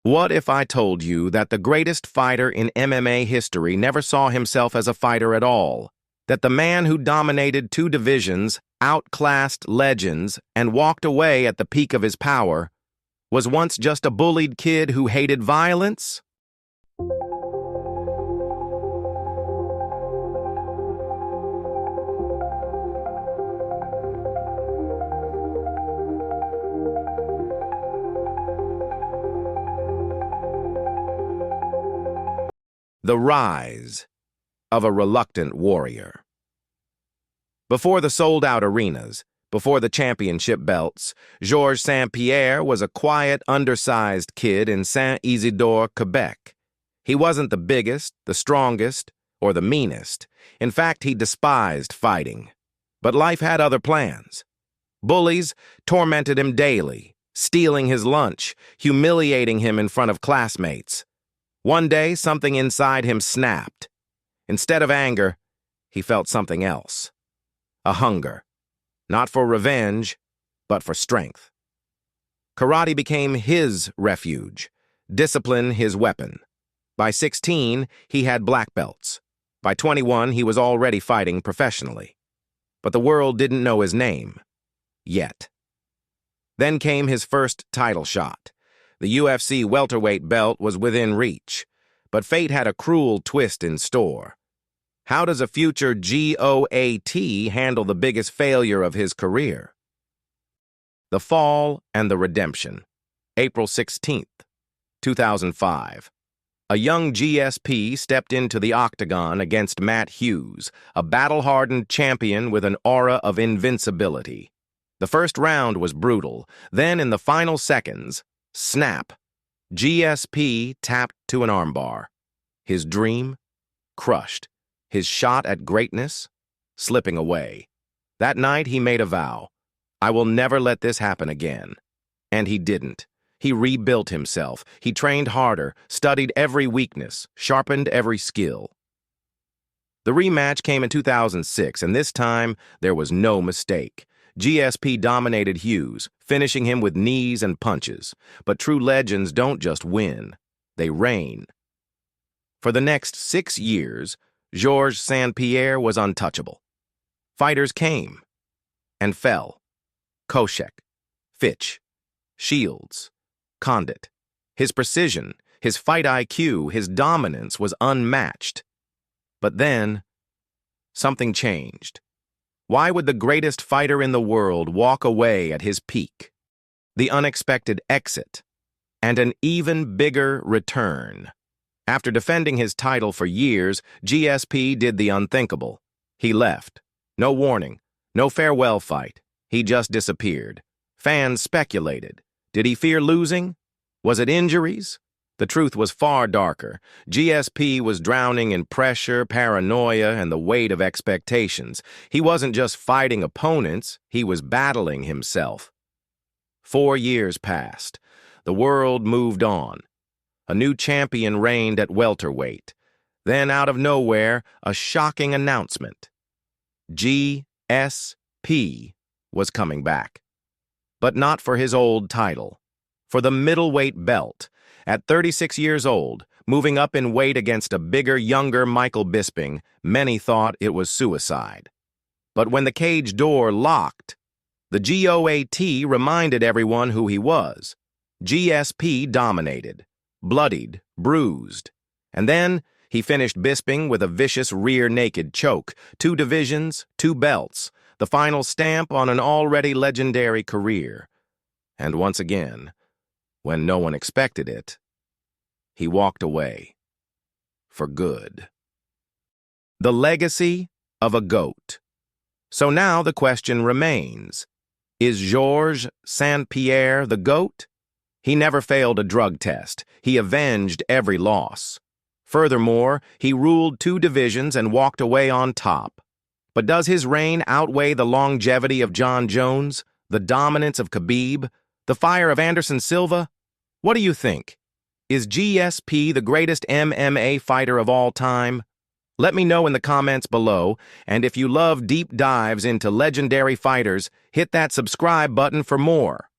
What if I told you that the greatest fighter in MMA history never saw himself as a fighter at all? That the man who dominated two divisions, outclassed legends, and walked away at the peak of his power was once just a bullied kid who hated violence? The rise of a reluctant warrior. Before the sold-out arenas, before the championship belts, Georges St-Pierre was a quiet, undersized kid in Saint-Isidore, Quebec. He wasn't the biggest, the strongest, or the meanest. In fact, he despised fighting. But life had other plans. Bullies tormented him daily, stealing his lunch, humiliating him in front of classmates. One day, something inside him snapped. Instead of anger, he felt something else. A hunger. Not for revenge, but for strength. Karate became his refuge, discipline his weapon. By 16, he had black belts. By 21, he was already fighting professionally. But the world didn't know his name. Yet. Then came his first title shot. The UFC welterweight belt was within reach, but fate had a cruel twist in store. How does a future GOAT handle the biggest failure of his career? The Fall and the Redemption. April 16th, 2005. A young GSP stepped into the octagon against Matt Hughes, a battle-hardened champion with an aura of invincibility. The first round was brutal. Then, in the final seconds, snap. GSP tapped to an armbar. His dream crushed. His shot at greatness slipping away. That night he made a vow. I will never let this happen again. And he didn't. He rebuilt himself. He trained harder, studied every weakness, sharpened every skill. The rematch came in 2006, and this time there was no mistake. GSP dominated Hughes, finishing him with knees and punches. But true legends don't just win, they reign. For the next 6 years, Georges St-Pierre was untouchable. Fighters came and fell. Koscheck, Fitch, Shields, Condit. His precision, his fight IQ, his dominance was unmatched. But then, something changed. Why would the greatest fighter in the world walk away at his peak? The unexpected exit, and an even bigger return. After defending his title for years, GSP did the unthinkable. He left. No warning, no farewell fight. He just disappeared. Fans speculated. Did he fear losing? Was it injuries? The truth was far darker. GSP was drowning in pressure, paranoia, and the weight of expectations. He wasn't just fighting opponents, he was battling himself. 4 years passed. The world moved on. A new champion reigned at welterweight. Then, out of nowhere, a shocking announcement. GSP was coming back. But not for his old title. For the middleweight belt. At 36 years old, moving up in weight against a bigger, younger Michael Bisping, many thought it was suicide. But when the cage door locked, the GOAT reminded everyone who he was. GSP dominated, bloodied, bruised. And then he finished Bisping with a vicious rear naked choke, 2 divisions, 2 belts, the final stamp on an already legendary career. And once again, when no one expected it, he walked away. For good. The legacy of a GOAT. So now the question remains, is Georges St-Pierre the GOAT? He never failed a drug test. He avenged every loss. Furthermore, he ruled 2 divisions and walked away on top. But does his reign outweigh the longevity of John Jones, the dominance of Khabib, the fire of Anderson Silva? What do you think? Is GSP the greatest MMA fighter of all time? Let me know in the comments below, and if you love deep dives into legendary fighters, hit that subscribe button for more.